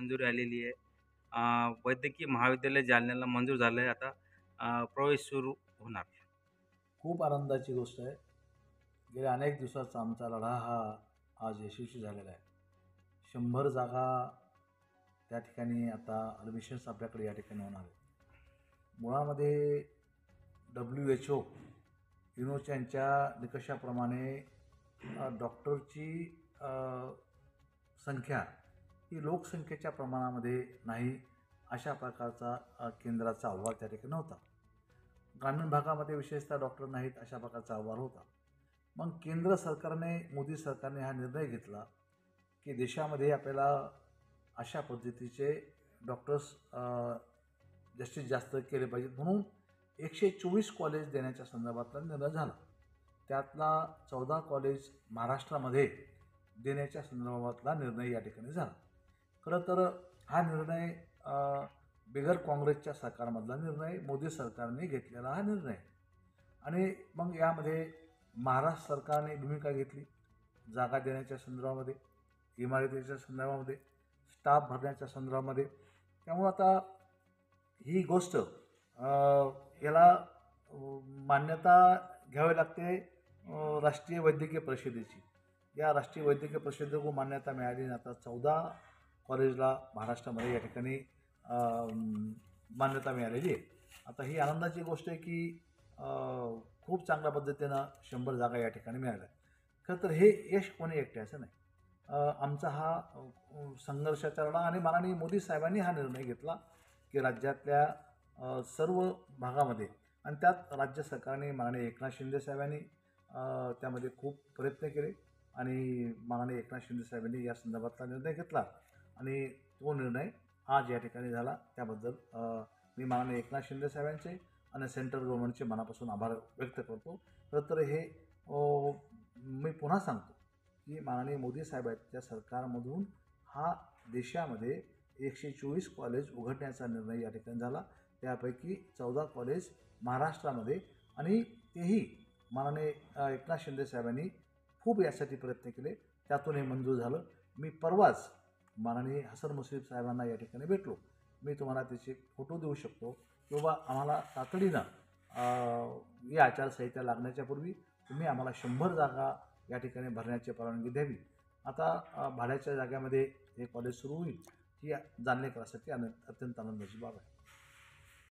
मंजुरी आलेली आहे. वैद्यकीय महाविद्यालय जालन्याला मंजूर झालं आहे. आता प्रवेश सुरू होणार. खूप आनंदाची गोष्ट आहे. गेल्या अनेक दिवसाचा आमचा लढा हा आज यशस्वी झालेला आहे. 100 जागा त्या ठिकाणी आता ॲडमिशन्स आपल्याकडे या ठिकाणी होणार आहेत. मुळामध्ये WHO युनोच्या निकषाप्रमाणे डॉक्टरची संख्या ही लोकसंख्येच्या प्रमाणामध्ये नाही अशा प्रकारचा केंद्राचा अहवाल त्या ठिकाणी होता. ग्रामीण भागामध्ये विशेषतः डॉक्टर नाहीत अशा प्रकारचा अहवाल होता. मग केंद्र सरकारने, मोदी सरकारने हा निर्णय घेतला की देशामध्ये आपल्याला अशा पद्धतीचे डॉक्टर्स जास्तीत जास्त केले पाहिजेत, म्हणून 124 कॉलेज देण्याच्या संदर्भातला निर्णय झाला. त्यातला 14 कॉलेज महाराष्ट्रामध्ये देण्याच्या संदर्भातला निर्णय या ठिकाणी झाला. खरं तर हा निर्णय बिगर काँग्रेसच्या सरकारमधला निर्णय, मोदी सरकारने घेतलेला हा निर्णय. आणि मग यामध्ये महाराष्ट्र सरकारने भूमिका घेतली जागा देण्याच्या संदर्भामध्ये, इमारतीच्या संदर्भामध्ये, स्टाफ भरण्याच्या संदर्भामध्ये. त्यामुळं आता ही गोष्ट याला मान्यता घ्यावी लागते राष्ट्रीय वैद्यकीय परिषदेची. या राष्ट्रीय वैद्यकीय परिषदेला मान्यता मिळाली. आता 14 कॉलेजला महाराष्ट्रामध्ये या ठिकाणी मान्यता मिळालेली आहे. आता ही आनंदाची गोष्ट आहे की खूप चांगल्या पद्धतीनं 100 जागा या ठिकाणी मिळाल्या. खरं तर हे यश कोणी एकट्याचं नाही. आमचा हा संघर्षाचा लढा, आणि माननीय मोदी साहेबांनी हा निर्णय घेतला की राज्यातल्या सर्व भागामध्ये, आणि त्यात राज्य सरकारने, माननीय एकनाथ शिंदे साहेबांनी त्यामध्ये खूप प्रयत्न केले, आणि माननीय एकनाथ शिंदे साहेबांनी या संदर्भातला निर्णय घेतला, आणि तो निर्णय आज या ठिकाणी झाला. त्याबद्दल मी माननीय एकनाथ शिंदे साहेबांचे आणि सेंट्रल गव्हर्नमेंटचे मनापासून आभार व्यक्त करतो. खरं तर हे मी पुन्हा सांगतो की माननीय मोदी साहेबांच्या सरकारमधून हा देशामध्ये 124 कॉलेज उघडण्याचा निर्णय या ठिकाणी झाला. त्यापैकी 14 कॉलेज महाराष्ट्रामध्ये, आणि तेही माननीय एकनाथ शिंदे साहेबांनी खूप यासाठी प्रयत्न केले, त्यातून हे मंजूर झालं. मी परवाच माननीय हसन मुश्रीफ साहेबांना या ठिकाणी भेटलो. मी तुम्हाला त्याचे फोटो देऊ शकतो किंवा आम्हाला तातडीनं या आचारसंहिता लागण्याच्या पूर्वी तुम्ही आम्हाला 100 जागा या ठिकाणी भरण्याची परवानगी द्यावी. आता भाड्याच्या जागेमध्ये हे कॉलेज सुरू होईल, ही जालनेकरांसाठी अत्यंत आनंदाची बाब आहे.